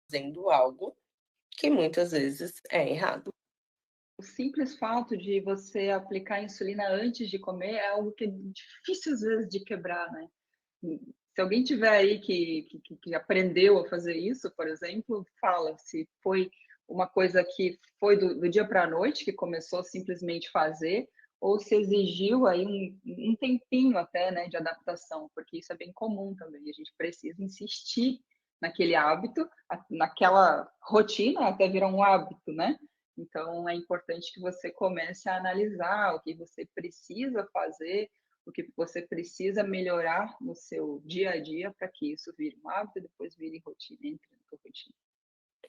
fazendo algo que muitas vezes é errado. O simples fato de você aplicar insulina antes de comer é algo que é difícil às vezes de quebrar, né. Se alguém tiver aí que aprendeu a fazer isso, por exemplo, fala se foi uma coisa que foi do dia para a noite, que começou a simplesmente fazer, ou se exigiu aí um tempinho até, né, de adaptação, porque isso é bem comum também, a gente precisa insistir naquele hábito, naquela rotina até virar um hábito, né. Então é importante que você comece a analisar o que você precisa fazer, o que você precisa melhorar no seu dia a dia para que isso vire um hábito e depois vire rotina, entre na tua rotina.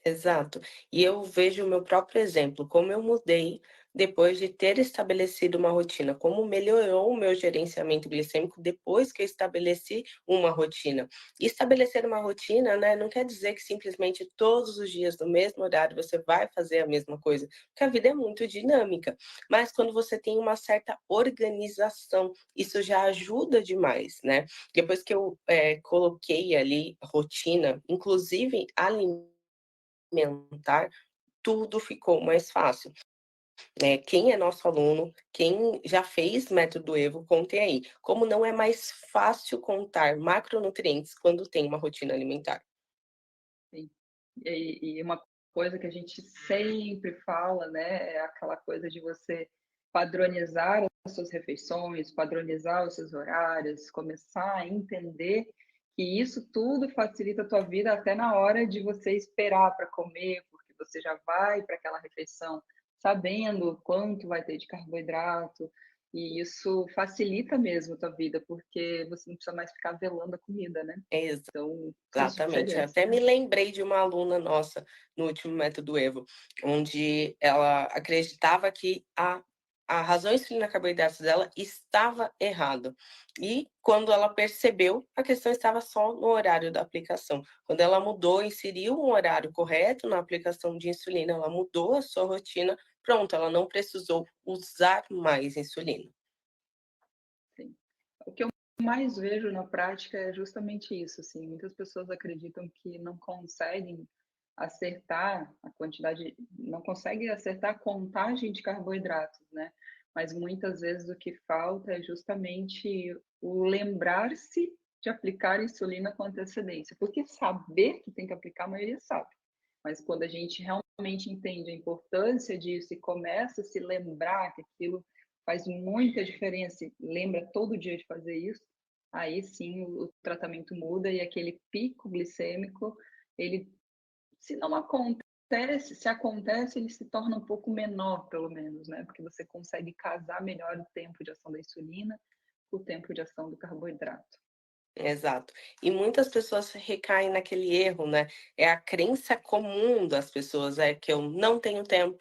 Exato. E eu vejo o meu próprio exemplo, como eu mudei depois de ter estabelecido uma rotina, como melhorou o meu gerenciamento glicêmico depois que eu estabeleci uma rotina. E estabelecer uma rotina, né, não quer dizer que simplesmente todos os dias, no mesmo horário, você vai fazer a mesma coisa, porque a vida é muito dinâmica. Mas quando você tem uma certa organização, isso já ajuda demais, né? Depois que eu coloquei ali rotina, inclusive alimentar, tudo ficou mais fácil. Quem é nosso aluno, quem já fez método EVO, contem aí, como não é mais fácil contar macronutrientes quando tem uma rotina alimentar. Sim. E uma coisa que a gente sempre fala, né, é aquela coisa de você padronizar as suas refeições, padronizar os seus horários, começar a entender que isso tudo facilita a tua vida até na hora de você esperar para comer, porque você já vai para aquela refeição sabendo quanto vai ter de carboidrato, e isso facilita mesmo a tua vida, porque você não precisa mais ficar velando a comida, né. Então, faz Exatamente. Eu diferença. até me lembrei de uma aluna nossa no último método EVO, onde ela acreditava que a razão insulina carboidratos dela estava errada. E quando ela percebeu, a questão estava só no horário da aplicação. Quando ela mudou, inseriu um horário correto na aplicação de insulina, ela mudou a sua rotina, pronto, ela não precisou usar mais insulina. Sim. O que eu mais vejo na prática é justamente isso, assim, muitas pessoas acreditam que não conseguem acertar a quantidade, não conseguem acertar a contagem de carboidratos, né, mas muitas vezes o que falta é justamente o lembrar-se de aplicar insulina com antecedência, porque saber que tem que aplicar, a maioria sabe, mas quando a gente realmente entende a importância disso e começa a se lembrar que aquilo faz muita diferença, e lembra todo dia de fazer isso, aí sim o tratamento muda e aquele pico glicêmico, ele, se não acontece, se acontece, ele se torna um pouco menor, pelo menos, né? Porque você consegue casar melhor o tempo de ação da insulina com o tempo de ação do carboidrato. Exato. E muitas pessoas recaem naquele erro, né, é a crença comum das pessoas, é que eu não tenho tempo,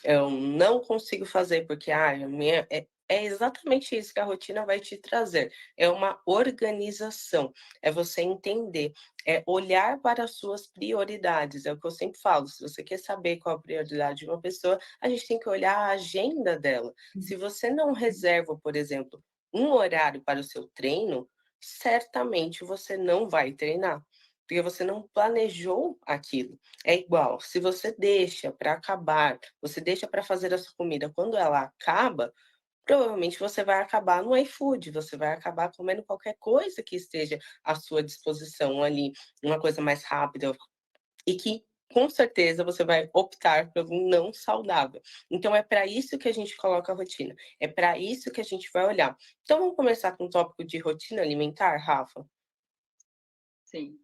eu não consigo fazer, porque, a minha é exatamente isso que a rotina vai te trazer, é uma organização, é você entender, é olhar para as suas prioridades, é o que eu sempre falo, se você quer saber qual a prioridade de uma pessoa, a gente tem que olhar a agenda dela. Se você não reserva, por exemplo, um horário para o seu treino, certamente você não vai treinar, porque você não planejou aquilo. É igual, se você deixa para acabar, você deixa para fazer a sua comida quando ela acaba, provavelmente você vai acabar no iFood, você vai acabar comendo qualquer coisa que esteja à sua disposição ali, uma coisa mais rápida e que com certeza você vai optar por um não saudável. Então é para isso que a gente coloca a rotina, é para isso que a gente vai olhar. Então vamos começar com o tópico de rotina alimentar, Rafa? Sim.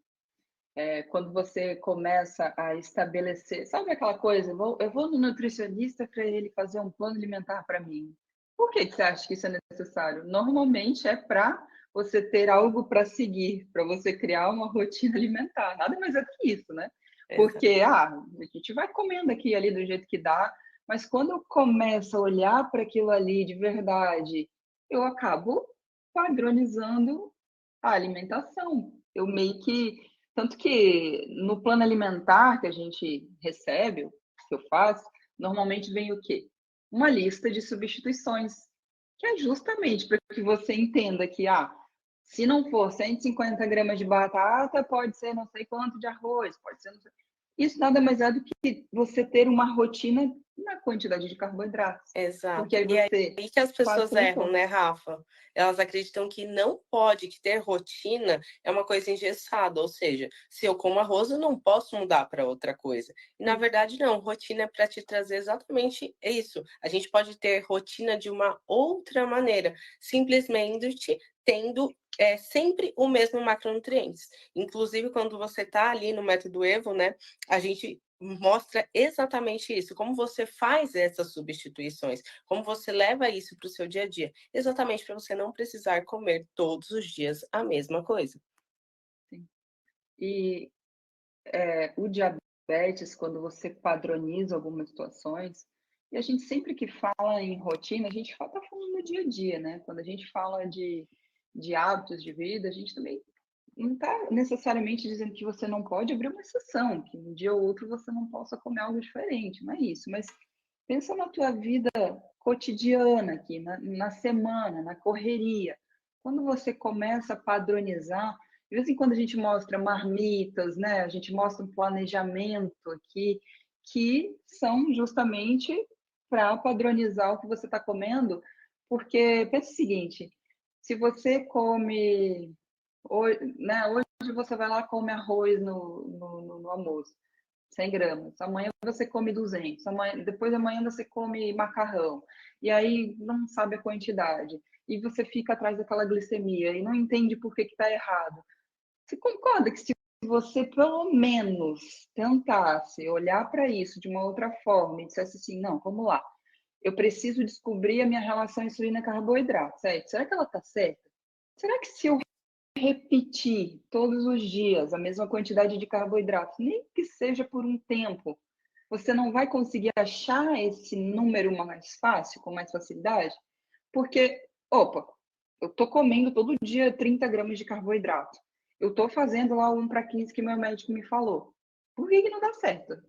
Quando você começa a estabelecer, sabe aquela coisa, eu vou no nutricionista para ele fazer um plano alimentar para mim. Por que que você acha que isso é necessário? Normalmente é para você ter algo para seguir, para você criar uma rotina alimentar, nada mais é do que isso, né. Exato. Porque, a gente vai comendo aqui e ali do jeito que dá, mas quando eu começo a olhar para aquilo ali de verdade, eu acabo padronizando a alimentação. Eu meio que tanto que no plano alimentar que a gente recebe, que eu faço, normalmente vem o quê? Uma lista de substituições, que é justamente para que você entenda que, se não for 150 gramas de batata, pode ser não sei quanto de arroz, pode ser não sei. Isso nada mais é do que você ter uma rotina na quantidade de carboidratos, porque Exato. aí E é você aí que as pessoas erram, facilitou. né, Rafa? Elas acreditam que não pode, que ter rotina é uma coisa engessada, ou seja, se eu como arroz, eu não posso mudar para outra coisa. E na Isso, verdade não, rotina é para te trazer exatamente isso. A gente pode ter rotina de uma outra maneira, simplesmente tendo sempre o mesmo macronutrientes. Inclusive, quando você está ali no método Evo, né, a gente mostra exatamente isso, como você faz essas substituições, como você leva isso para o seu dia a dia, exatamente para você não precisar comer todos os dias a mesma coisa. sim. E o diabetes, quando você padroniza algumas situações, e a gente sempre que fala em rotina, a gente está falando no dia a dia, né? Quando a gente fala de hábitos de vida, a gente também não está necessariamente dizendo que você não pode abrir uma exceção, que um dia ou outro você não possa comer algo diferente, não é isso. Mas pensa na tua vida cotidiana aqui, na semana, na correria. Quando você começa a padronizar, de vez em quando a gente mostra marmitas, né? A gente mostra um planejamento aqui, que são justamente para padronizar o que você está comendo, porque pensa o seguinte, se você come hoje, né, hoje você vai lá e come arroz no almoço, 100 gramas. Amanhã você come 200. Depois de amanhã você come macarrão. E aí não sabe a quantidade. E você fica atrás daquela glicemia e não entende por que está errado. Você concorda que se você pelo menos tentasse olhar para isso de uma outra forma e dissesse assim, não, vamos lá, eu preciso descobrir a minha relação insulina-carboidrato, certo? Será que ela está certa? Será que se eu repetir todos os dias a mesma quantidade de carboidratos, nem que seja por um tempo, você não vai conseguir achar esse número mais fácil, com mais facilidade? Porque, opa, eu estou comendo todo dia 30 gramas de carboidrato. Eu estou fazendo lá o 1:15 que meu médico me falou. Por que não dá certo?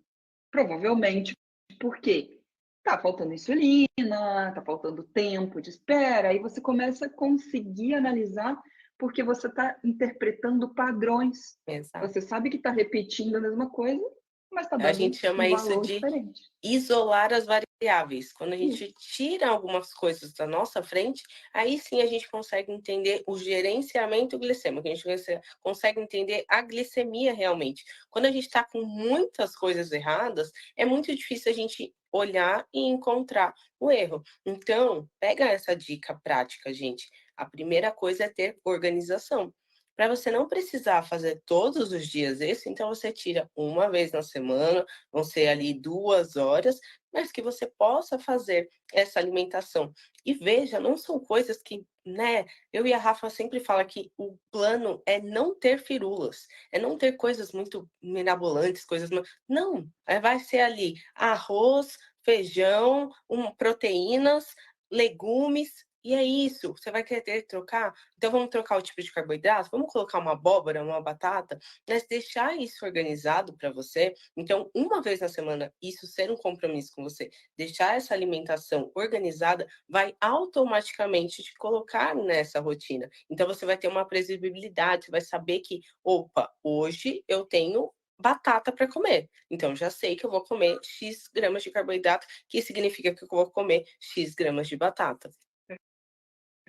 Provavelmente porque tá faltando insulina, tá faltando tempo de espera, aí você começa a conseguir analisar, porque você está interpretando padrões. Exato. Você sabe que está repetindo a mesma coisa, mas está A gente dando chama um isso valor de diferente. isolar as variáveis. Quando a Isso, gente tira algumas coisas da nossa frente, aí sim a gente consegue entender o gerenciamento glicêmico, a gente consegue entender a glicemia realmente. Quando a gente está com muitas coisas erradas, é muito difícil a gente olhar e encontrar o erro. Então, pega essa dica prática, gente. A primeira coisa é ter organização. Para você não precisar fazer todos os dias isso, então você tira uma vez na semana, vão ser ali 2 horas, mas que você possa fazer essa alimentação. E veja, não são coisas que, né, eu e a Rafa sempre fala que o plano é não ter firulas, é não ter coisas muito mirabolantes, coisas não, vai ser ali arroz, feijão, proteínas, legumes, e é isso. Você vai querer trocar? Então vamos trocar o tipo de carboidrato? Vamos colocar uma abóbora, uma batata? Mas deixar isso organizado para você, então, uma vez na semana, isso ser um compromisso com você, deixar essa alimentação organizada, vai automaticamente te colocar nessa rotina. Então, você vai ter uma previsibilidade, você vai saber que, opa, hoje eu tenho batata para comer. Então, já sei que eu vou comer X gramas de carboidrato, que significa que eu vou comer X gramas de batata.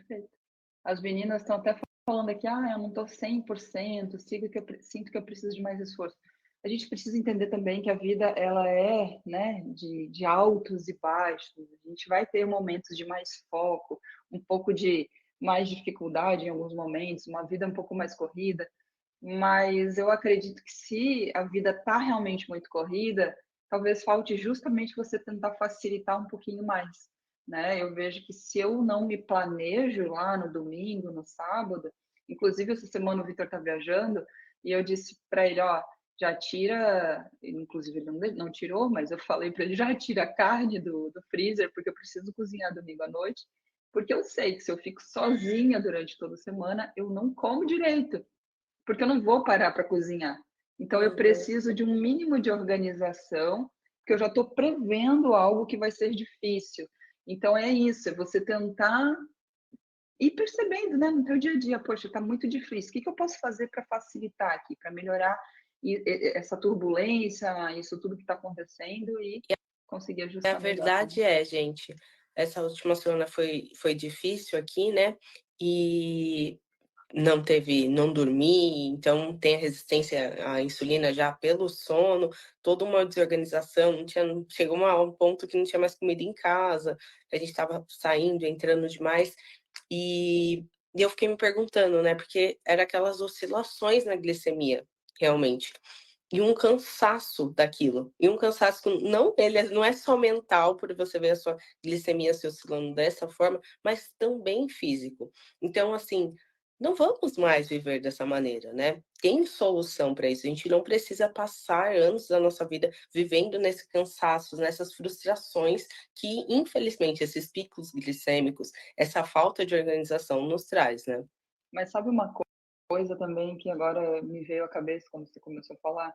perfeito. As meninas estão até falando aqui, ah, eu não estou 100%, sinto que eu preciso de mais esforço. A gente precisa entender também que a vida ela é, né, de altos e baixos. A gente vai ter momentos de mais foco, um pouco de mais dificuldade em alguns momentos, uma vida um pouco mais corrida. Mas eu acredito que se a vida está realmente muito corrida, talvez falte justamente você tentar facilitar um pouquinho mais, né? Eu vejo que se eu não me planejo lá no domingo, no sábado, inclusive essa semana o Vitor está viajando, e eu disse para ele, ó, já tira, inclusive ele não tirou, mas eu falei para ele, já tira a carne do freezer, porque eu preciso cozinhar domingo à noite, porque eu sei que se eu fico sozinha durante toda a semana, eu não como direito, porque eu não vou parar para cozinhar. Então, eu Uhum. preciso de um mínimo de organização, porque eu já estou prevendo algo que vai ser difícil. Então, é isso, é você tentar ir percebendo, né, no teu dia a dia, poxa, está muito difícil, o que eu posso fazer para facilitar aqui, para melhorar essa turbulência, isso tudo que está acontecendo e conseguir A ajustar melhor também. verdade é, gente, essa última semana foi difícil aqui, né, e não dormi, então tem a resistência à insulina já pelo sono, toda uma desorganização, chegou um ponto que não tinha mais comida em casa, a gente estava saindo, entrando demais, e e eu fiquei me perguntando, né, porque era aquelas oscilações na glicemia, realmente. E um cansaço daquilo. E um cansaço que não é só mental, por você ver a sua glicemia se oscilando dessa forma, mas também físico. Então, assim, não vamos mais viver dessa maneira, né. Tem solução para isso, a gente não precisa passar anos da nossa vida vivendo nesse cansaço, nessas frustrações que, infelizmente, esses picos glicêmicos, essa falta de organização nos traz, né. Mas sabe uma coisa também que agora me veio à cabeça quando você começou a falar?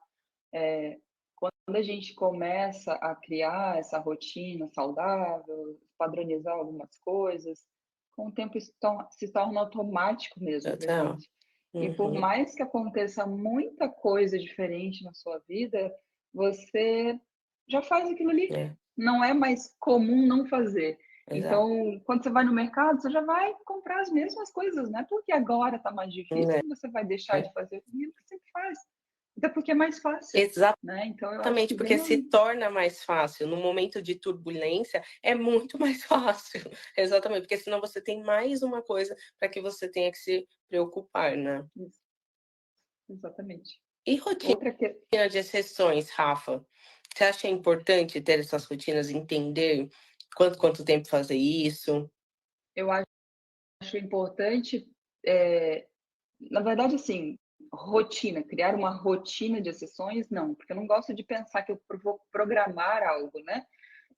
Eh, Quando a gente começa a criar essa rotina saudável, padronizar algumas coisas, com o tempo isso se torna automático mesmo pra Total. gente. E por Uhum. mais que aconteça muita coisa diferente na sua vida, você já faz aquilo ali. É, Não é mais comum não fazer. exato. Então, quando você vai no mercado, você já vai comprar as mesmas coisas, não é porque agora está mais difícil Né. que você vai deixar de fazer aquilo que sempre faz. Até porque é mais fácil, né, então eu acho Exatamente, que porque bem se torna mais fácil. No momento de turbulência, é muito mais fácil. Exatamente, porque senão você tem mais uma coisa para que você tenha que se preocupar, né. isso, exatamente. E rotina Outra que de exceções, Rafa? Você acha importante ter essas rotinas, entender quanto tempo fazer isso? eu acho importante, eh, na verdade, assim, rotina, criar uma rotina de exceções, não, porque eu não gosto de pensar que eu vou programar algo, né,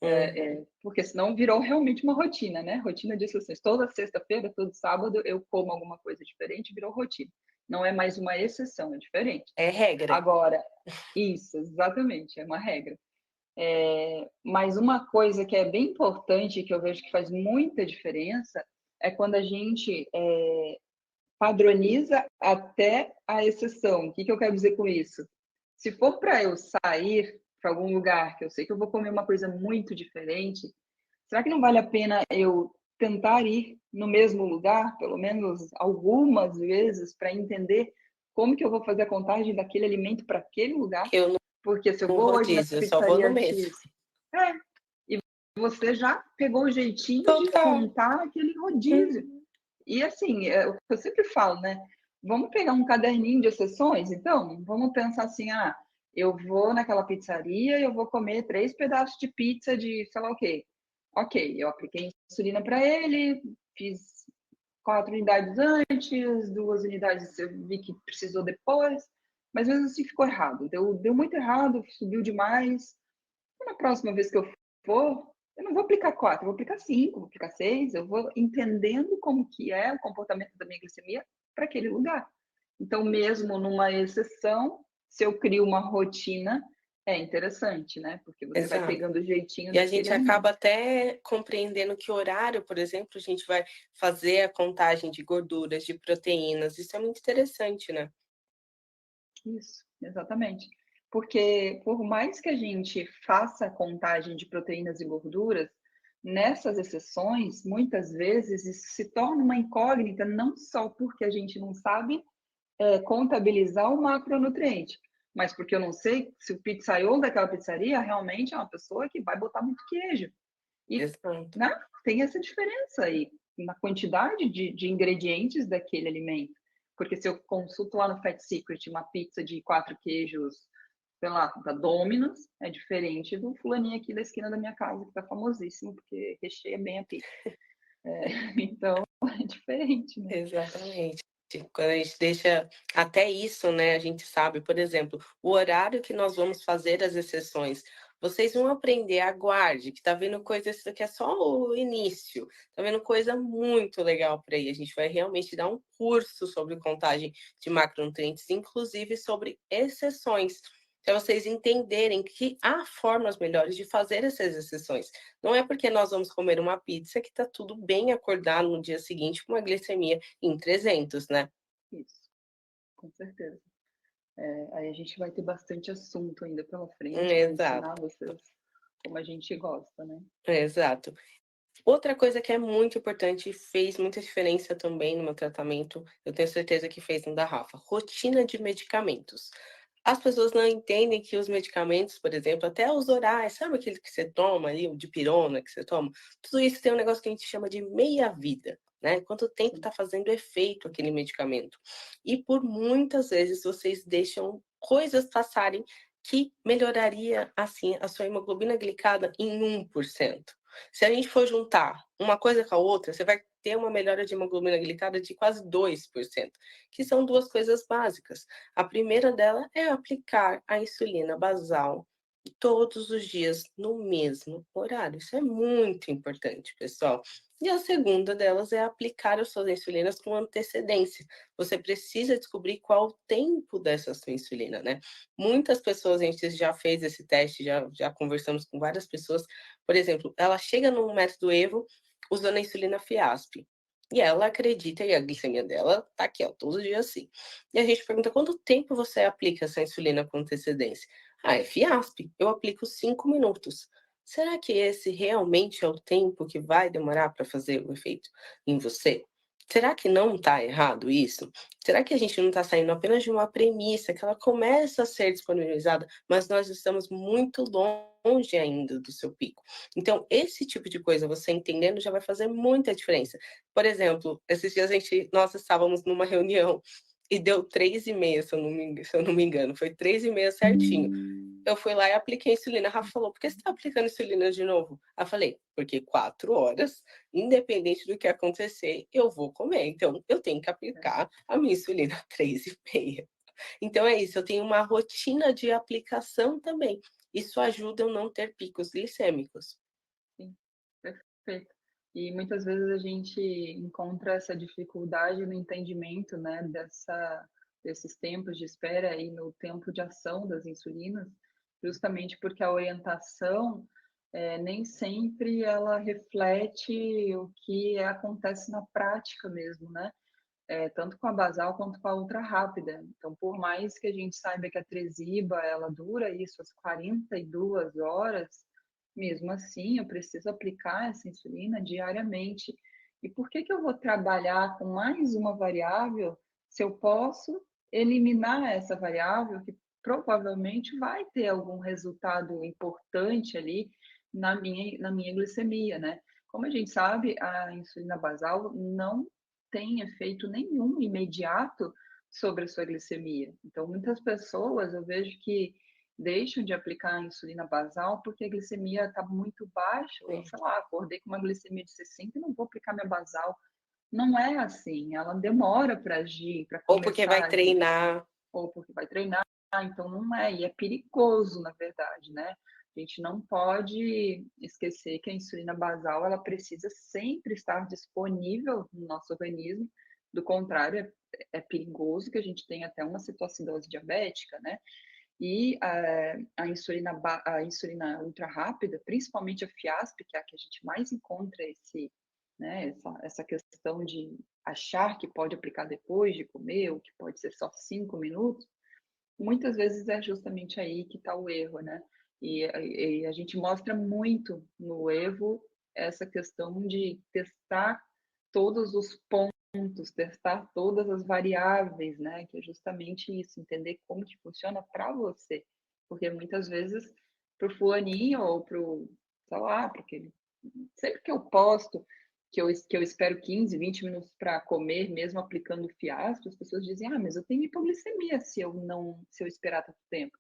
Hum, porque senão virou realmente uma rotina, né, rotina de exceções. Toda sexta-feira, todo sábado eu como alguma coisa diferente, virou rotina. Não é mais uma exceção, é diferente. é regra. Agora isso, exatamente, é uma regra. Mas uma coisa que é bem importante, que eu vejo que faz muita diferença, é quando a gente padroniza até a exceção. O que, que eu quero dizer com isso? Se for para eu sair para algum lugar que eu sei que eu vou comer uma coisa muito diferente, será que não vale a pena eu tentar ir no mesmo lugar, pelo menos algumas vezes, para entender como que eu vou fazer a contagem daquele alimento para aquele lugar? Eu Porque se eu não vou hoje na rodízio, eu só vou no pizzaria mês. X, é, e você já pegou o jeitinho de Total. contar aquele rodízio. Uhum. E assim, é o que eu sempre falo, né? Vamos pegar um caderninho de exceções, então? Vamos pensar assim, eu vou naquela pizzaria e eu vou comer 3 pedaços de pizza de sei lá o quê. Ok, eu apliquei insulina para ele, fiz 4 unidades antes, 2 unidades eu vi que precisou depois, mas mesmo assim ficou errado. Deu muito errado, subiu demais. E na próxima vez que eu for, eu não vou aplicar 4, eu vou aplicar 5, vou aplicar 6, eu vou entendendo como que é o comportamento da minha glicemia para aquele lugar. Então, mesmo numa exceção, se eu crio uma rotina, é interessante, né? Porque você vai Exato. pegando o jeitinho E a daquele gente acaba alimento. até compreendendo que horário, por exemplo, a gente vai fazer a contagem de gorduras, de proteínas, isso é muito interessante, né. Isso, exatamente. Porque por mais que a gente faça a contagem de proteínas e gorduras, nessas exceções, muitas vezes isso se torna uma incógnita, não só porque a gente não sabe contabilizar o macronutriente, mas porque eu não sei se o pizzaiolo daquela pizzaria realmente é uma pessoa que vai botar muito queijo. E, Exato. né, tem essa diferença aí na quantidade de ingredientes daquele alimento. Porque se eu consulto lá no Fat Secret uma pizza de 4 queijos, sei lá, da Domino's, é diferente do fulaninho aqui da esquina da minha casa, que está famosíssimo, porque recheia bem a pizza. Então, é diferente, né? Exatamente. Quando a gente deixa até isso, né, a gente sabe, por exemplo, o horário que nós vamos fazer as exceções. Vocês vão aprender, aguarde, que tá vindo coisa, isso daqui é só o início, tá vendo coisa muito legal por aí. A gente vai realmente dar um curso sobre contagem de macronutrientes, inclusive sobre exceções, para vocês entenderem que há formas melhores de fazer essas exceções. Não é porque nós vamos comer uma pizza que tá tudo bem acordar no dia seguinte com uma glicemia em 300, né. Isso, com certeza. Aí a gente vai ter bastante assunto ainda pela frente para Exato, ensinar vocês como a gente gosta, né. exato. Outra coisa que é muito importante e fez muita diferença também no meu tratamento, eu tenho certeza que fez no da Rafa, rotina de medicamentos. As pessoas não entendem que os medicamentos, por exemplo, até os orais, sabe aquele que você toma ali, o dipirona que você toma? Tudo isso tem um negócio que a gente chama de meia-vida, né? Quanto tempo Sim. está fazendo efeito aquele medicamento. E por muitas vezes vocês deixam coisas passarem que melhoraria, assim, a sua hemoglobina glicada em 1%. Se a gente for juntar uma coisa com a outra, você vai ter uma melhora de hemoglobina glicada de quase 2%, que são duas coisas básicas. A primeira dela é aplicar a insulina basal todos os dias no mesmo horário. Isso é muito importante, pessoal. E a segunda delas é aplicar as suas insulinas com antecedência. Você precisa descobrir qual o tempo dessa sua insulina, né? Muitas pessoas, a gente já fez esse teste, já conversamos com várias pessoas. Por exemplo, ela chega no método Evo usando a insulina Fiasp. E ela acredita, e a glicemia dela tá aqui, ó, todo dia assim. E a gente pergunta quanto tempo você aplica essa insulina com antecedência? Ah, é Fiasp, eu aplico 5 minutos. Será que esse realmente é o tempo que vai demorar para fazer o efeito em você? Será que não está errado isso? Será que a gente não está saindo apenas de uma premissa que ela começa a ser disponibilizada, mas nós estamos muito longe ainda do seu pico? Então, esse tipo de coisa, você entendendo, já vai fazer muita diferença. Por exemplo, esses dias nós estávamos numa reunião e deu 3h30, se eu não me engano, foi 3h30 certinho. Eu fui lá e apliquei insulina. A Rafa falou: "Por que você está aplicando insulina de novo?" Eu falei: "Porque 4 horas, independente do que acontecer, eu vou comer, então eu tenho que É, aplicar a minha insulina 3h30." Então é isso, eu tenho uma rotina de aplicação também. Isso ajuda eu não ter picos glicêmicos. sim, perfeito. E muitas vezes a gente encontra essa dificuldade no entendimento, né, desses tempos de espera e no tempo de ação das insulinas, justamente porque a orientação, nem sempre ela reflete o que acontece na prática mesmo, né? Tanto com a basal quanto com a ultra rápida. Então, por mais que a gente saiba que a Tresiba ela dura isso as 42 horas, mesmo assim eu preciso aplicar essa insulina diariamente. E por que que eu vou trabalhar com mais uma variável se eu posso eliminar essa variável que provavelmente vai ter algum resultado importante ali na minha glicemia, né? Como a gente sabe, a insulina basal não tem efeito nenhum imediato sobre a sua glicemia. Então, muitas pessoas eu vejo que deixam de aplicar a insulina basal porque a glicemia está muito baixa, ou Sim. sei lá, acordei com uma glicemia de 60 e não vou aplicar minha basal. Não é assim, ela demora para agir, para Ou porque começar vai a agir, treinar. ou porque vai treinar, então não é, e é perigoso, na verdade, né? A gente não pode esquecer que a insulina basal ela precisa sempre estar disponível no nosso organismo, do contrário, é perigoso que a gente tenha até uma cetoacidose diabética, né? E a insulina ultra rápida, principalmente a Fiasp, que é a que a gente mais encontra essa questão de achar que pode aplicar depois de comer, ou que pode ser só 5 minutos, muitas vezes é justamente aí que está o erro, né? E a gente mostra muito no Evo essa questão de testar todos os pontos, testar todas as variáveis, né? Que é justamente isso, entender como que funciona para você. Porque muitas vezes para o fulaninho ou para o, sei lá, porque sempre que eu posto que eu espero 15, 20 minutos para comer, mesmo aplicando fiasco, as pessoas dizem: "Ah, mas eu tenho hipoglicemia se eu esperar tanto tempo".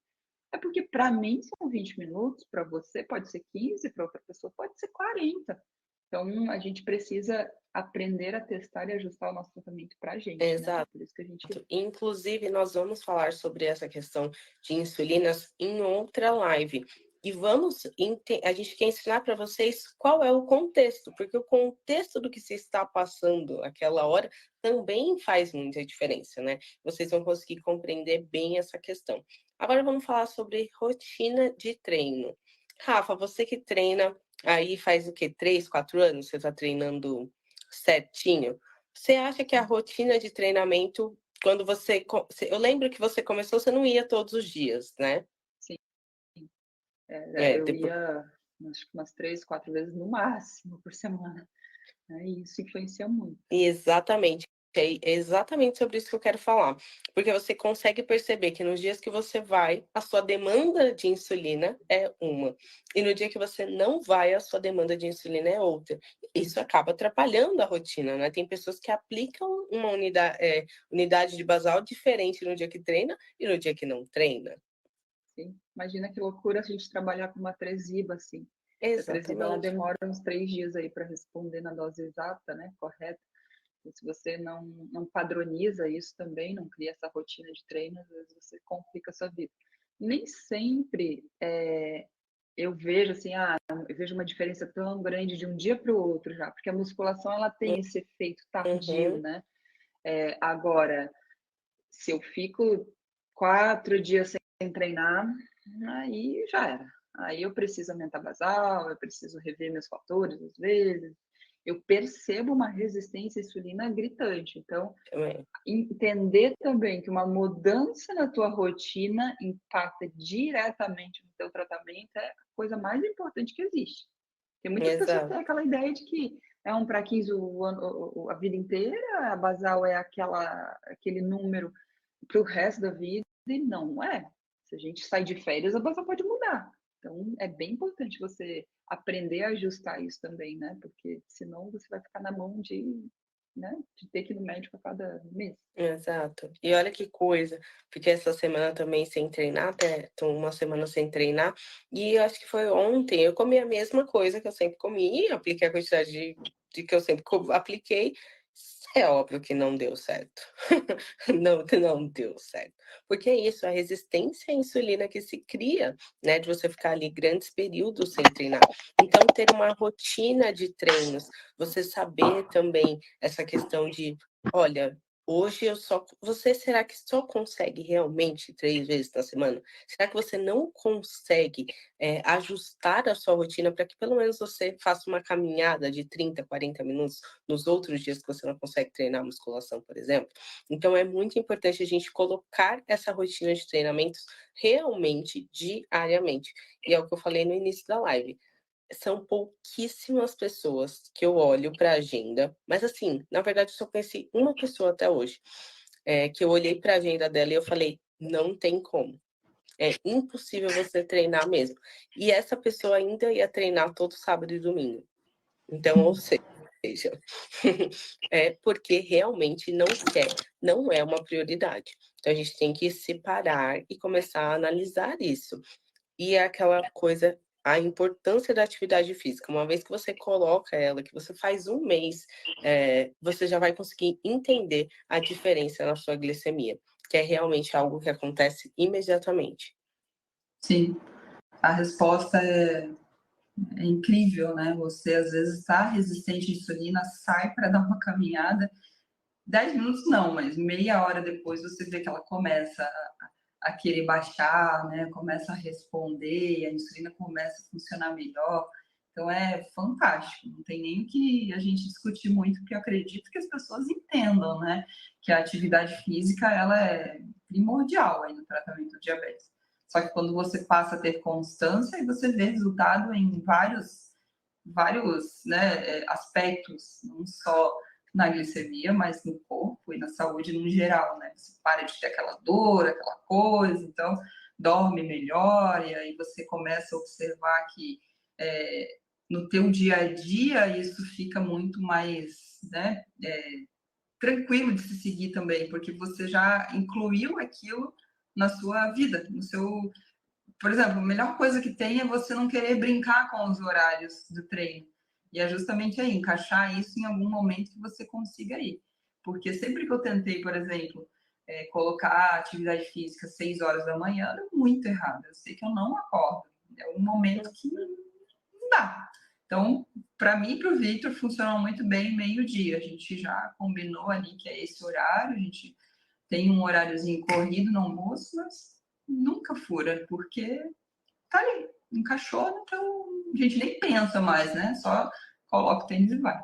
É porque para mim são 20 minutos, para você pode ser 15, para outra pessoa pode ser 40. Então a gente precisa aprender a testar e ajustar o nosso tratamento para a gente, né? Exato. Por isso que a gente Inclusive, nós vamos falar sobre essa questão de insulinas em outra live. E a gente quer ensinar para vocês qual é o contexto, porque o contexto do que se está passando aquela hora também faz muita diferença, né? Vocês vão conseguir compreender bem essa questão. Agora vamos falar sobre rotina de treino. Rafa, você que treina aí faz o quê? 3, 4 anos? Você está treinando certinho? Você acha que a rotina de treinamento quando eu lembro que você começou, você não ia todos os dias, né? Sim. Eu Depois... ia, acho que umas 3, 4 vezes no máximo por semana. Né? E isso influencia muito. Exatamente. É exatamente sobre isso que eu quero falar. Porque você consegue perceber que nos dias que você vai, a sua demanda de insulina é uma. E no dia que você não vai, a sua demanda de insulina é outra. Isso acaba atrapalhando a rotina, né? Tem pessoas que aplicam uma unidade de basal diferente no dia que treina e no dia que não treina. Sim. Imagina que loucura a gente trabalhar com uma Tresiba, assim. A Tresiba, ela Exatamente. demora uns 3 dias aí para responder na dose exata, né? Correta. E se você não padroniza isso também, não cria essa rotina de treino, às vezes você complica a sua vida. Nem sempre eu vejo assim, eu vejo uma diferença tão grande de um dia para o outro já, porque a musculação ela tem esse efeito tardio, Uhum. né? Agora, se eu fico 4 dias sem treinar, aí já era. Aí eu preciso aumentar basal, eu preciso rever meus fatores às vezes. Eu percebo uma resistência à insulina gritante. Então, Também. entender também que uma mudança na tua rotina impacta diretamente no teu tratamento é a coisa mais importante que existe. Tem muitas pessoas que Exato. têm aquela ideia de que é um praquis a vida inteira, a basal é aquele número para o resto da vida, e não é. Se a gente sai de férias, a basal pode mudar. Então, é bem importante você aprender a ajustar isso também, né? Porque senão você vai ficar na mão de ter que ir no médico a cada mês. Exato. E olha que coisa, fiquei essa semana também sem treinar, até tô uma semana sem treinar, e acho que foi ontem, eu comi a mesma coisa que eu sempre comi, apliquei a quantidade de que eu sempre apliquei, é óbvio que não deu certo. Não deu certo. Porque é isso, a resistência à insulina que se cria, né, de você ficar ali grandes períodos sem treinar. Então, ter uma rotina de treinos, você saber também essa questão de, olha, hoje eu só você será que só consegue realmente 3 vezes na semana? Será que você não consegue, ajustar a sua rotina para que pelo menos você faça uma caminhada de 30, 40 minutos nos outros dias que você não consegue treinar musculação, por exemplo? Então é muito importante a gente colocar essa rotina de treinamentos realmente diariamente. E é o que eu falei no início da live, são pouquíssimas pessoas que eu olho para a agenda, mas assim, na verdade eu só conheci uma pessoa até hoje, que eu olhei para a agenda dela e eu falei: "Não tem como, é impossível você treinar mesmo". E essa pessoa ainda ia treinar todo sábado e domingo. Então, ou seja, é porque realmente não quer, não é uma prioridade. Então a gente tem que separar e começar a analisar isso. E é aquela coisa, a importância da atividade física, uma vez que você coloca ela, que você faz um mês, você já vai conseguir entender a diferença na sua glicemia, que é realmente algo que acontece imediatamente. Sim, a resposta é incrível, né? Você às vezes está resistente à insulina, sai para dar uma caminhada, 10 minutos não, mas meia hora depois você vê que ela começa a querer baixar, né? Começa a responder, a insulina começa a funcionar melhor. Então é fantástico, não tem nem que a gente discutir muito, porque eu acredito que as pessoas entendam, né? Que a atividade física ela é primordial aí no tratamento do diabetes. Só que quando você passa a ter constância e você vê resultado em vários né, aspectos, não só na glicemia, mas no corpo e na saúde no geral, né? Você para de ter aquela dor, aquela coisa, então dorme melhor, e aí você começa a observar que no teu dia a dia isso fica muito mais, né, tranquilo de se seguir também, porque você já incluiu aquilo na sua vida, no seu... Por exemplo, a melhor coisa que tem é você não querer brincar com os horários do treino. E é justamente aí, encaixar isso em algum momento que você consiga ir. Porque sempre que eu tentei, por exemplo, colocar atividade física às 6 horas da manhã, era muito errado. Eu sei que eu não acordo. É um momento que não dá. Então, para mim e para o Victor, funcionou muito bem meio-dia. A gente já combinou ali que é esse horário, a gente tem um horáriozinho corrido no almoço, mas nunca fura, porque tá ali, encaixou, então a gente nem pensa mais, né? Só coloca o tênis e vai.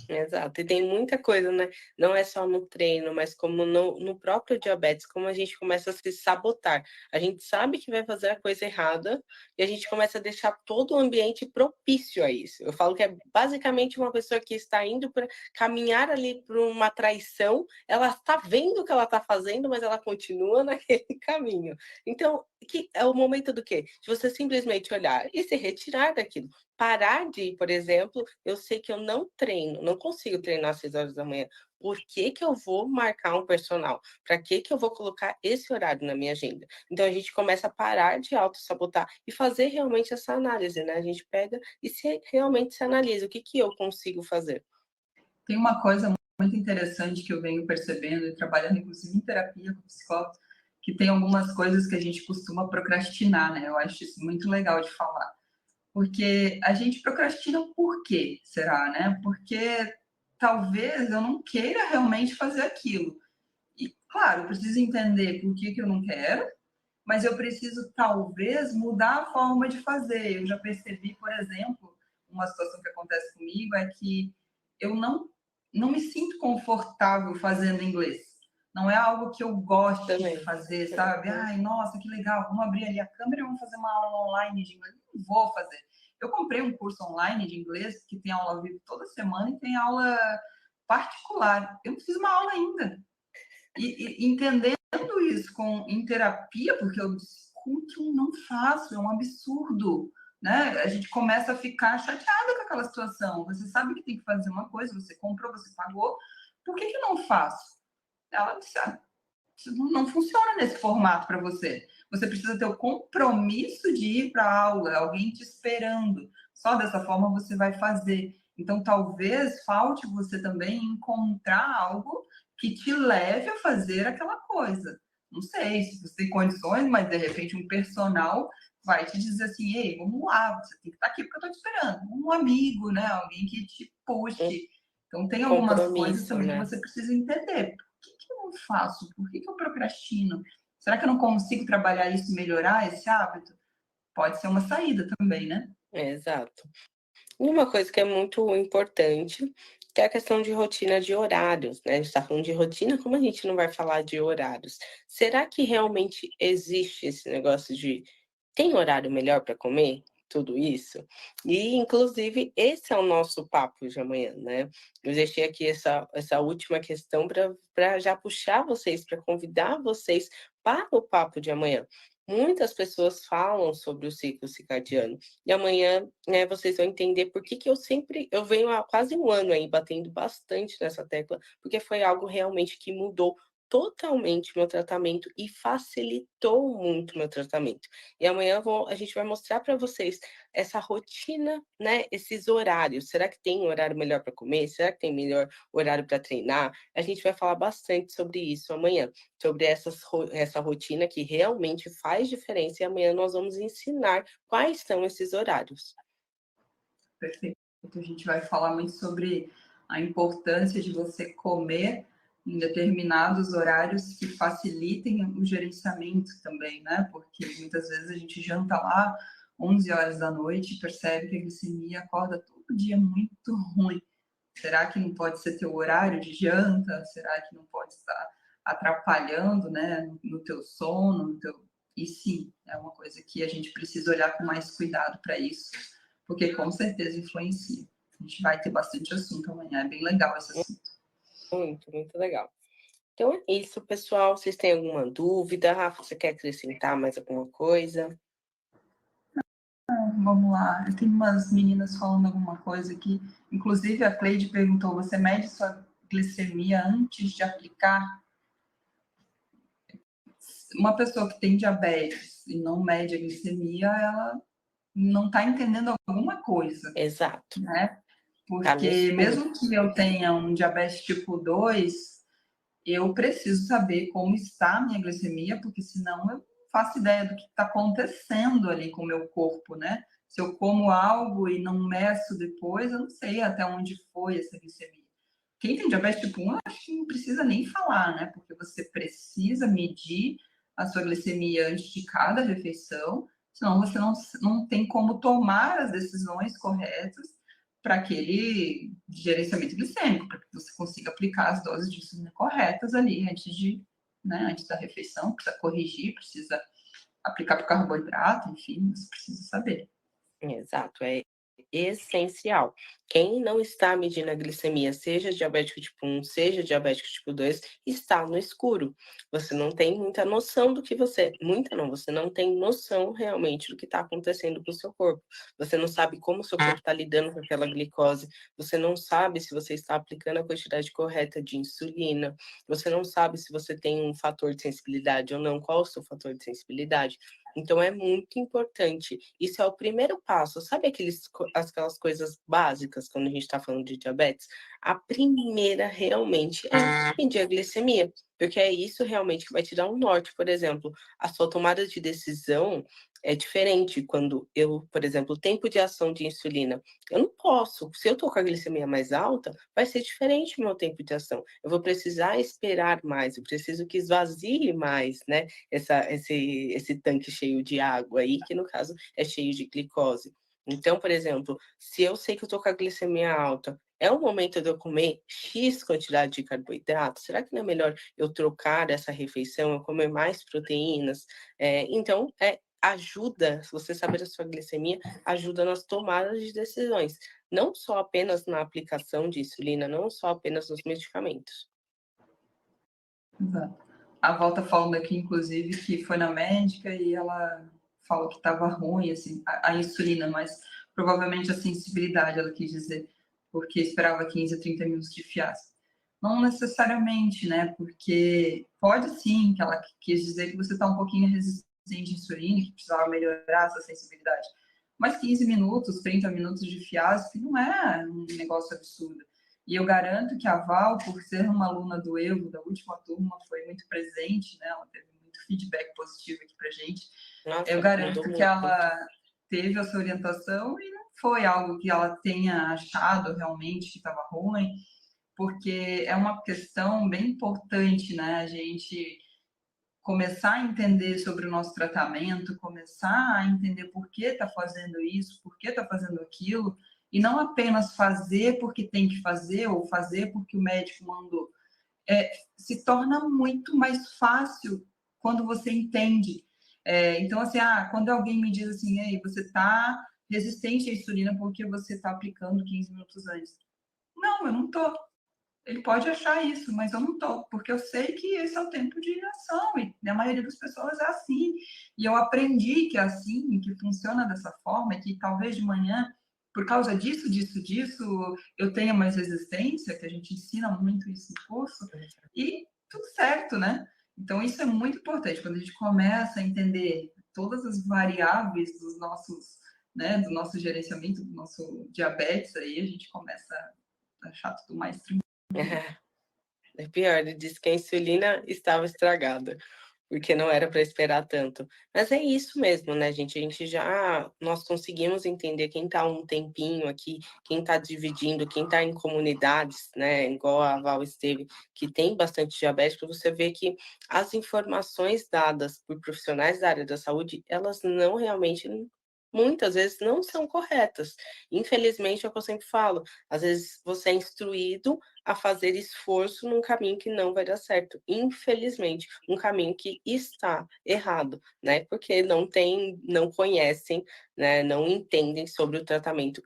Exato, e tem muita coisa, né, não é só no treino, mas como no próprio diabetes, como a gente começa a se sabotar. A gente sabe que vai fazer a coisa errada, e a gente começa a deixar todo o ambiente propício a isso. Eu falo que é basicamente uma pessoa que está indo para caminhar ali para uma traição, ela está vendo o que ela está fazendo, mas ela continua naquele caminho. Então, que é o momento do quê? De você simplesmente olhar e se retirar daquilo. Parar de ir, por exemplo, eu sei que eu não treino, não consigo treinar às 6 horas da manhã. Por que que eu vou marcar um personal? Para que que eu vou colocar esse horário na minha agenda? Então a gente começa a parar de autossabotar e fazer realmente essa análise, né? A gente pega e realmente se analisa. O que que eu consigo fazer? Tem uma coisa muito interessante que eu venho percebendo e trabalhando, inclusive, em terapia com psicólogo, que tem algumas coisas que a gente costuma procrastinar, né? Eu acho isso muito legal de falar. Porque a gente procrastina por quê, será, né? Porque talvez eu não queira realmente fazer aquilo. E, claro, eu preciso entender por que eu não quero, mas eu preciso, talvez, mudar a forma de fazer. Eu já percebi, por exemplo, uma situação que acontece comigo é que eu não me sinto confortável fazendo inglês. Não é algo que eu goste de Também. fazer, sabe? Ai, nossa, que legal, vamos abrir ali a câmera e vamos fazer uma aula online de inglês. Não vou fazer. Eu comprei um curso online de inglês, que tem aula ao vivo toda semana e tem aula particular. Eu não fiz uma aula ainda. E entendendo isso em terapia, porque eu disse, como que eu não faço? É um absurdo, né? A gente começa a ficar chateada com aquela situação. Você sabe que tem que fazer uma coisa, você comprou, você pagou, por que que eu não faço? Ela disse, isso não funciona nesse formato para você. Você precisa ter o compromisso de ir para a aula, alguém te esperando. Só dessa forma você vai fazer. Então, talvez falte você também encontrar algo que te leve a fazer aquela coisa. Não sei se você tem condições, mas de repente um personal vai te dizer assim: ei, vamos lá, você tem que estar aqui porque eu estou te esperando. Um amigo, né? Alguém que te Um puxe. Então, tem algumas coisas compromisso, também que né? você precisa entender. Por que eu não faço? Por que eu procrastino? Será que eu não consigo trabalhar isso e melhorar esse hábito? Pode ser uma saída também, né? Exato. E uma coisa que é muito importante, que é a questão de rotina de horários, né? A gente está falando de rotina, como a gente não vai falar de horários? Será que realmente existe esse negócio de tem horário melhor para comer? Tudo isso? E, inclusive, esse é o nosso papo de amanhã, né? Eu deixei aqui essa última questão para já puxar vocês, para convidar vocês para o papo de amanhã. Muitas pessoas falam sobre o ciclo circadiano, e amanhã, né, vocês vão entender por que que eu venho há quase um ano aí batendo bastante nessa tecla, porque foi algo realmente que mudou totalmente meu tratamento e facilitou muito meu tratamento. E amanhã a gente vai mostrar para vocês essa rotina, né, esses horários. Será que tem um horário melhor para comer? Será que tem melhor horário para treinar? A gente vai falar bastante sobre isso amanhã, sobre essa rotina que realmente faz diferença, e amanhã nós vamos ensinar quais são esses horários. Perfeito. A gente vai falar muito sobre a importância de você comer em determinados horários que facilitem o gerenciamento também, né? Porque muitas vezes a gente janta lá 11 horas da noite e percebe que a glicemia acorda todo dia muito ruim. Será que não pode ser teu horário de janta? Será que não pode estar atrapalhando, né, no teu sono, no teu... E sim, é uma coisa que a gente precisa olhar com mais cuidado para isso, porque com certeza influencia. A gente vai ter bastante assunto amanhã, é bem legal esse assunto. Muito, muito legal. Então é isso, pessoal. Vocês têm alguma dúvida? Rafa, você quer acrescentar mais alguma coisa? Vamos lá, eu tenho umas meninas falando alguma coisa aqui. Inclusive, a Cleide perguntou: você mede sua glicemia antes de aplicar? Uma pessoa que tem diabetes e não mede a glicemia, ela não está entendendo alguma coisa, Exato. né? Tá no Porque escuro. mesmo que eu tenha um diabetes tipo 2, eu preciso saber como está a minha glicemia, porque senão eu não faço ideia do que está acontecendo ali com o meu corpo, né? Se eu como algo e não meço depois, eu não sei até onde foi essa glicemia. Quem tem diabetes tipo 1, acho que não precisa nem falar, né? Porque você precisa medir a sua glicemia antes de cada refeição, senão você não tem como tomar as decisões corretas para aquele gerenciamento glicêmico, para que você consiga aplicar as doses de insulina corretas ali antes de, né, antes da refeição, precisa corrigir, precisa aplicar para o carboidrato, enfim, você precisa saber. Exato, é essencial. Quem não está medindo a glicemia, seja diabético tipo 1, seja diabético tipo 2, está no escuro. Você não tem muita noção do que muita não, você não tem noção realmente do que está acontecendo com o seu corpo. Você não sabe como o seu corpo está lidando com aquela glicose, você não sabe se você está aplicando a quantidade correta de insulina, você não sabe se você tem um fator de sensibilidade ou não, qual é o seu fator de sensibilidade. Então é muito importante. Isso é o primeiro passo. Sabe aquelas coisas básicas quando a gente está falando de diabetes? A primeira realmente é medir a glicemia, porque é isso realmente que vai te dar um norte. Por exemplo, a sua tomada de decisão é diferente quando eu, por exemplo, o tempo de ação de insulina. Eu não posso, se eu estou com a glicemia mais alta, vai ser diferente o meu tempo de ação. Eu vou precisar esperar mais, eu preciso que esvazie mais, né? Esse tanque cheio de água aí, que no caso é cheio de glicose. Então, por exemplo, se eu sei que eu estou com a glicemia alta, é o momento de eu comer X quantidade de carboidrato? Será que não é melhor eu trocar essa refeição, eu comer mais proteínas? Então, ajuda, se você saber a sua glicemia, ajuda nas tomadas de decisões. Não só apenas na aplicação de insulina, não só apenas nos medicamentos. Exato. A Val tá falando aqui, inclusive, que foi na médica e ela falou que estava ruim, assim, a insulina, mas provavelmente a sensibilidade, ela quis dizer, porque esperava 15 a 30 minutos de fiasco. Não necessariamente, né? Porque pode sim, que ela quis dizer que você está um pouquinho resistente à insulina, que precisava melhorar essa sensibilidade. Mas 15 minutos, 30 minutos de fiasco não é um negócio absurdo. E eu garanto que a Val, por ser uma aluna do Evo, da última turma, foi muito presente, né? Ela teve muito feedback positivo aqui pra gente. Nossa, Eu garanto que muito. ela teve essa orientação e não foi algo que ela tenha achado realmente que estava ruim, porque é uma questão bem importante, né? A gente começar a entender sobre o nosso tratamento, começar a entender por que está fazendo isso, por que está fazendo aquilo, e não apenas fazer porque tem que fazer ou fazer porque o médico mandou. Se torna muito mais fácil quando você entende. Então, assim, quando alguém me diz assim, ei, você está resistente à insulina porque você está aplicando 15 minutos antes. Não, eu não estou. Ele pode achar isso, mas eu não estou, porque eu sei que esse é o tempo de ação, e a maioria das pessoas é assim. E eu aprendi que é assim, que funciona dessa forma, que talvez de manhã, por causa disso, eu tenha mais resistência, que a gente ensina muito isso no curso, e tudo certo, né? Então, isso é muito importante, quando a gente começa a entender todas as variáveis dos nossos, né, do nosso gerenciamento, do nosso diabetes, aí a gente começa a achar tudo mais tranquilo. É pior, ele disse que a insulina estava estragada, porque não era para esperar tanto. Mas é isso mesmo, né, gente? Nós conseguimos entender quem está um tempinho aqui, quem está dividindo, quem está em comunidades, né, igual a Val esteve, que tem bastante diabetes, para você ver que as informações dadas por profissionais da área da saúde, elas não realmente, muitas vezes, não são corretas. Infelizmente, é o que eu sempre falo, às vezes você é instruído a fazer esforço num caminho que não vai dar certo. Infelizmente, um caminho que está errado, né? Porque não conhecem, né? Não entendem sobre o tratamento,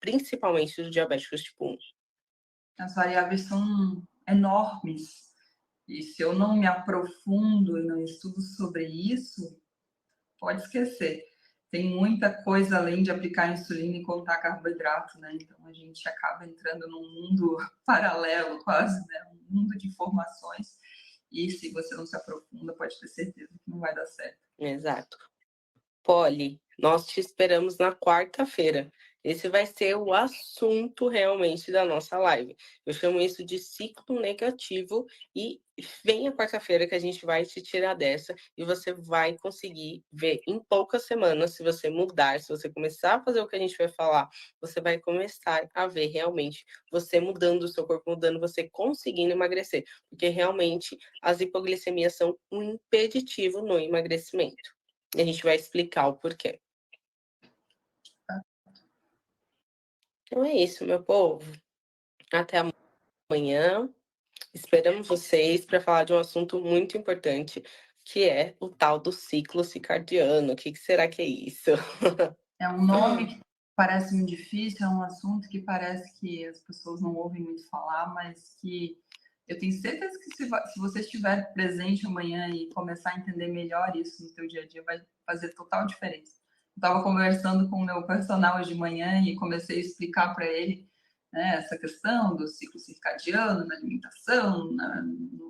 principalmente do diabéticos tipo 1. As variáveis são enormes. E se eu não me aprofundo e não estudo sobre isso, pode esquecer. Tem muita coisa além de aplicar insulina e contar carboidrato, né? Então a gente acaba entrando num mundo paralelo, quase, né? Um mundo de informações. E se você não se aprofunda, pode ter certeza que não vai dar certo. Exato. Polly, nós te esperamos na quarta-feira. Esse vai ser o assunto realmente da nossa live. Eu chamo isso de ciclo negativo e vem a quarta-feira que a gente vai te tirar dessa e você vai conseguir ver em poucas semanas, se você mudar, se você começar a fazer o que a gente vai falar, você vai começar a ver realmente você mudando o seu corpo, mudando, você conseguindo emagrecer, porque realmente as hipoglicemias são um impeditivo no emagrecimento. E a gente vai explicar o porquê. Então é isso, meu povo. Até amanhã. Esperamos vocês para falar de um assunto muito importante, que é o tal do ciclo circadiano. O que será que é isso? É um nome que parece muito difícil, é um assunto que parece que as pessoas não ouvem muito falar, mas que eu tenho certeza que se você estiver presente amanhã e começar a entender melhor isso no seu dia a dia, vai fazer total diferença. Eu estava conversando com o meu personal hoje de manhã e comecei a explicar para ele, né, essa questão do ciclo circadiano, na alimentação,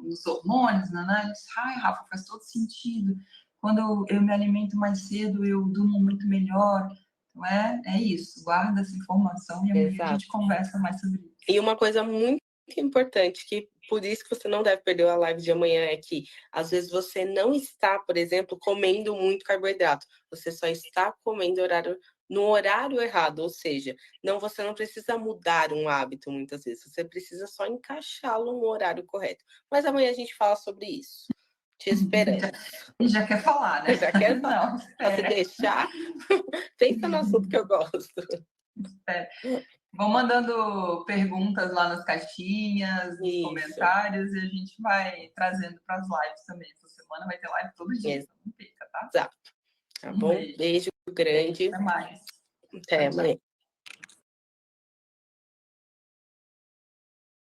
nos hormônios, né? Ele disse, ai, Rafa, faz todo sentido. Quando eu me alimento mais cedo, eu durmo muito melhor. Então, é isso. Guarda essa informação e amanhã a gente conversa mais sobre isso. E uma coisa muito importante, que por isso que você não deve perder a live de amanhã, é que às vezes você não está, por exemplo, comendo muito carboidrato. Você só está comendo no horário errado, ou seja, você não precisa mudar um hábito muitas vezes, você precisa só encaixá-lo no horário correto. Mas amanhã a gente fala sobre isso. Te esperamos. Já quer falar, né? Já quer falar. Não, se deixar, pensa no assunto que eu gosto. Espera. Vão mandando perguntas lá nas caixinhas, nos comentários, e a gente vai trazendo para as lives também. Essa semana vai ter live todo dia, então não perca, tá? Exato. Tá bom? Beijo grande. Até mais. Até amanhã.